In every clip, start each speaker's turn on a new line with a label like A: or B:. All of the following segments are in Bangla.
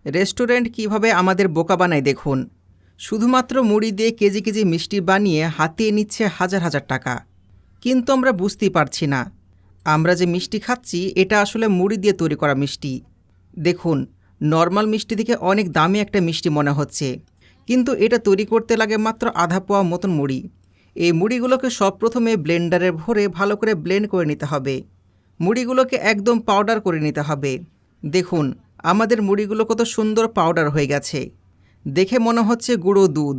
A: রেস্টুরেন্ট কিভাবে আমাদের বোকা বানায় দেখুন। শুধুমাত্র মুড়ি দিয়ে কেজি কেজি মিষ্টি বানিয়ে হাতিয়ে নিচ্ছে হাজার হাজার টাকা। কিন্তু আমরা বুঝতেই পারছি না, আমরা যে মিষ্টি খাচ্ছি এটা আসলে মুড়ি দিয়ে তৈরি করা মিষ্টি। দেখুন, নর্মাল মিষ্টি থেকে অনেক দামি একটা মিষ্টি মনে হচ্ছে, কিন্তু এটা তৈরি করতে লাগে মাত্র আধা পোয়া মতন মুড়ি। এই মুড়িগুলোকে সব প্রথমে ব্লেন্ডারে ভরে ভালো করে ব্লেন্ড করে নিতে হবে। মুড়িগুলোকে একদম পাউডার করে নিতে হবে। দেখুন, আমাদের মুড়িগুলো কত সুন্দর পাউডার হয়ে গেছে, দেখে মনে হচ্ছে গুঁড়ো দুধ।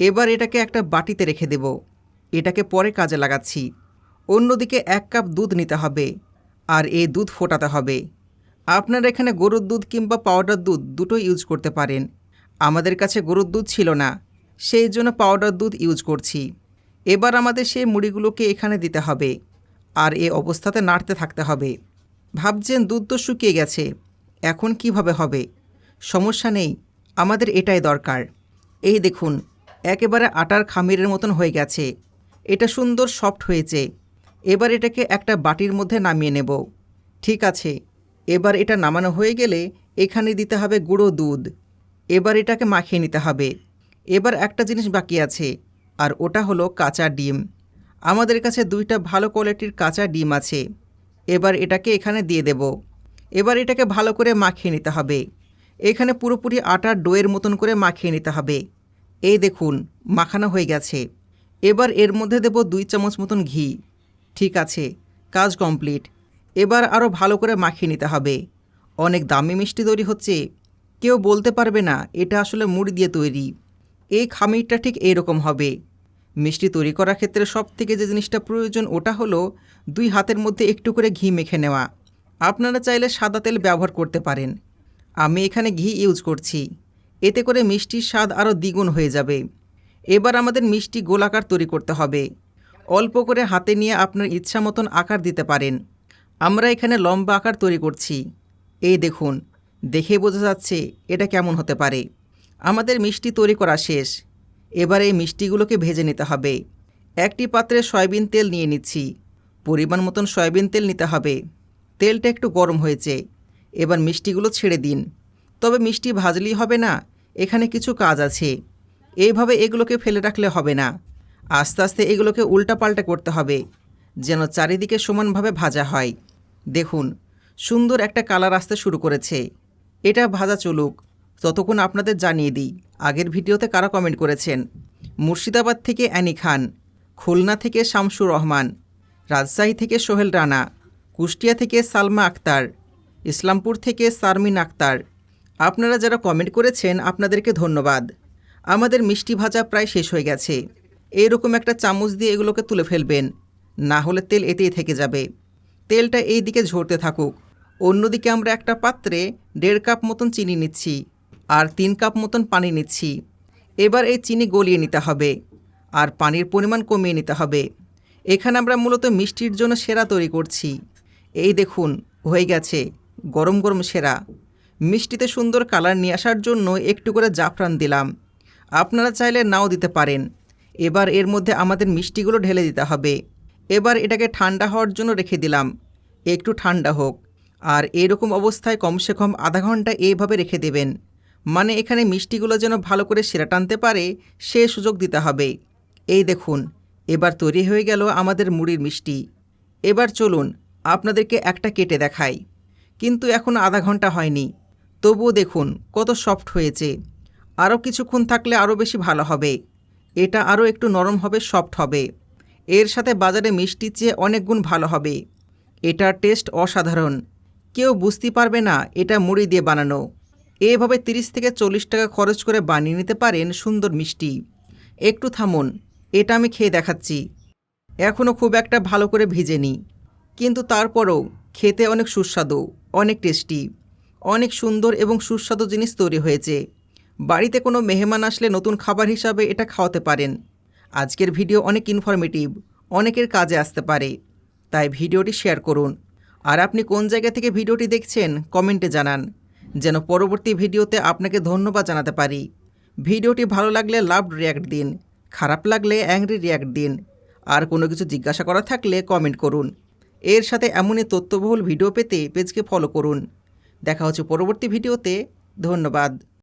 A: এবার এটাকে একটা বাটিতে রেখে দেব, এটাকে পরে কাজে লাগাচ্ছি। অন্যদিকে 1 কাপ দুধ নিতে হবে, আর এই দুধ ফোটাতে হবে। আপনারা এখানে গরুর দুধ কিংবা পাউডার দুধ দুটোই ইউজ করতে পারেন। আমাদের কাছে গরুর দুধ ছিল না, সেই জন্য পাউডার দুধ ইউজ করছি। এবার আমাদের সেই মুড়িগুলোকে এখানে দিতে হবে, আর এই অবস্থাতে নাড়তে থাকতে হবে। ভাবছেন দুধ তো শুকিয়ে গেছে, এখন কিভাবে হবে? সমস্যা নেই, আমাদের এটাই দরকার। এই দেখুন, একেবারে আটার খামিরের মতন হয়ে গেছে। এটা সুন্দর সফট হয়েছে। এবার এটাকে একটা বাটির মধ্যে নামিয়ে নেব। ঠিক আছে, এবার এটা নামানো হয়ে গেলে এখানে দিতে হবে গুঁড়ো দুধ। এবার এটাকে মাখিয়ে নিতে হবে। এবার একটা জিনিস বাকি আছে, আর ওটা হলো কাঁচা ডিম। আমাদের কাছে 2টা ভালো কোয়ালিটির কাঁচা ডিম আছে। এবার এটাকে এখানে দিয়ে দেব। এবার এটাকে ভালো করে মাখিয়ে নিতে হবে। এখানে পুরোপুরি আটার ডোয়ের মতন করে মাখিয়ে নিতে হবে। এই দেখুন, মাখানো হয়ে গেছে। এবার এর মধ্যে দেব 2 চামচ মতন ঘি। ঠিক আছে, কাজ কমপ্লিট। এবার আরও ভালো করে মাখিয়ে নিতে হবে। অনেক দামি মিষ্টি তৈরি হচ্ছে, কেউ বলতে পারবে না এটা আসলে মুড়ি দিয়ে তৈরি। এই খামিরটা ঠিক এইরকম হবে। মিষ্টি তৈরি করার ক্ষেত্রে সবথেকে যে জিনিসটা প্রয়োজন ওটা হলো 2 হাতের মধ্যে একটু করে ঘি মেখে নেওয়া। আপনারা চাইলে সাদা তেল ব্যবহার করতে পারেন, আমি এখানে ঘি ইউজ করছি। এতে করে মিষ্টির স্বাদ আরও দ্বিগুণ হয়ে যাবে। এবার আমাদের মিষ্টি গোলাকার তৈরি করতে হবে। অল্প করে হাতে নিয়ে আপনার ইচ্ছা মতন আকার দিতে পারেন। আমরা এখানে লম্বা আকার তৈরি করছি। এই দেখুন, দেখে বোঝা যাচ্ছে এটা কেমন হতে পারে। আমাদের মিষ্টি তৈরি করা শেষ। এবার এই মিষ্টিগুলোকে ভেজে নিতে হবে। একটি পাত্রে সয়াবিন তেল নিয়ে নিচ্ছি। পরিমাণ মতন সয়াবিন তেল নিতে হবে। তেলটা একটু গরম হয়েছে, এবার মিষ্টিগুলো ছেড়ে দিন। তবে মিষ্টি ভাজলেই হবে না, এখানে কিছু কাজ আছে। এইভাবে এগুলোকে ফেলে রাখলে হবে না, আস্তে আস্তে এগুলোকে উল্টাপাল্টা করতে হবে, যেন চারিদিকে সমানভাবে ভাজা হয়। দেখুন, সুন্দর একটা কালার আসতে শুরু করেছে। এটা ভাজা চলুক, ততক্ষণ আপনাদের জানিয়ে দিই আগের ভিডিওতে কারা কমেন্ট করেছেন। মুর্শিদাবাদ থেকে অ্যানি খান, খুলনা থেকে শামসুর রহমান, রাজশাহী থেকে সোহেল রানা, কুষ্টিয়া থেকে সালমা আক্তার, ইসলামপুর থেকে শারমিন আক্তার। আপনারা যারা কমেন্ট করেছেন আপনাদেরকে ধন্যবাদ। আমাদের মিষ্টি ভাজা প্রায় শেষ হয়ে গেছে। এইরকম একটা চামচ দিয়ে এগুলোকে তুলে ফেলবেন, না হলে তেল এতেই থেকে যাবে। তেলটা এই দিকে ঝরতে থাকুক। অন্যদিকে আমরা একটা পাত্রে 1.5 কাপ মতন চিনি নিচ্ছি, আর 3 কাপ মতন পানি নিচ্ছি। এবার এই চিনি গলিয়ে নিতে হবে, আর পানির পরিমাণ কমিয়ে নিতে হবে। এখানে আমরা মূলত মিষ্টির জন্য সেরা তৈরি করছি। এই দেখুন, হয়ে গেছে গরম গরম সেরা। মিষ্টিতে সুন্দর কালার নিয়ে আসার জন্য একটু করে জাফরান দিলাম, আপনারা চাইলে নাও দিতে পারেন। এবার এর মধ্যে আমাদের মিষ্টিগুলো ঢেলে দিতে হবে। এবার এটাকে ঠান্ডা হওয়ার জন্য রেখে দিলাম, একটু ঠান্ডা হোক। আর এরকম অবস্থায় কমসে কম আধা ঘন্টা এইভাবে রেখে দেবেন, মানে এখানে মিষ্টিগুলো যেন ভালো করে সেরা টানতে পারে সে সুযোগ দিতে হবে। এই দেখুন, এবার তৈরি হয়ে গেল আমাদের মুড়ির মিষ্টি। এবার চলুন আপনাদেরকে একটা কেটে দেখাই। কিন্তু এখন আধা ঘন্টা হয়নি, তবুও দেখুন কত সফট হয়েছে। আরও কিছুক্ষণ থাকলে আরও বেশি ভালো হবে। এটা আরও একটু নরম হবে, সফট হবে। এর সাথে বাজারে মিষ্টির চেয়ে অনেক গুণ ভালো হবে। এটার টেস্ট অসাধারণ, কেউ বুঝতে পারবে না এটা মুড়ি দিয়ে বানানো। এভাবে 30 থেকে 40 টাকা খরচ করে বানিয়ে নিতে পারেন সুন্দর মিষ্টি। একটু থামুন, এটা আমি খেয়ে দেখাচ্ছি। এখনও খুব একটা ভালো করে ভিজেনি, কিন্তু তারপরও খেতে অনেক সুস্বাদু, অনেক টেস্টি, অনেক সুন্দর এবং সুস্বাদু জিনিস তৈরি হয়েছে। বাড়িতে কোনো মেহমান আসলে নতুন খাবার হিসাবে এটা খাওয়াতে পারেন। আজকের ভিডিও অনেক ইনফরমেটিভ, অনেকের কাজে আসতে পারে, তাই ভিডিওটি শেয়ার করুন। আর আপনি কোন জায়গা থেকে ভিডিওটি দেখছেন কমেন্টে জানান, যেন পরবর্তী ভিডিওতে আপনাকে ধন্যবাদ জানাতে পারি। ভিডিওটি ভালো লাগলে লাভ রিয়াক্ট দিন, খারাপ লাগলে অ্যাংরি রিয়াক্ট দিন। আর কোনো কিছু জিজ্ঞাসা করা থাকলে কমেন্ট করুন। এর সাথে এমনই তথ্যবহুল ভিডিও পেতে পেজকে ফলো করুন। দেখা হচ্ছে পরবর্তী ভিডিওতে। ধন্যবাদ।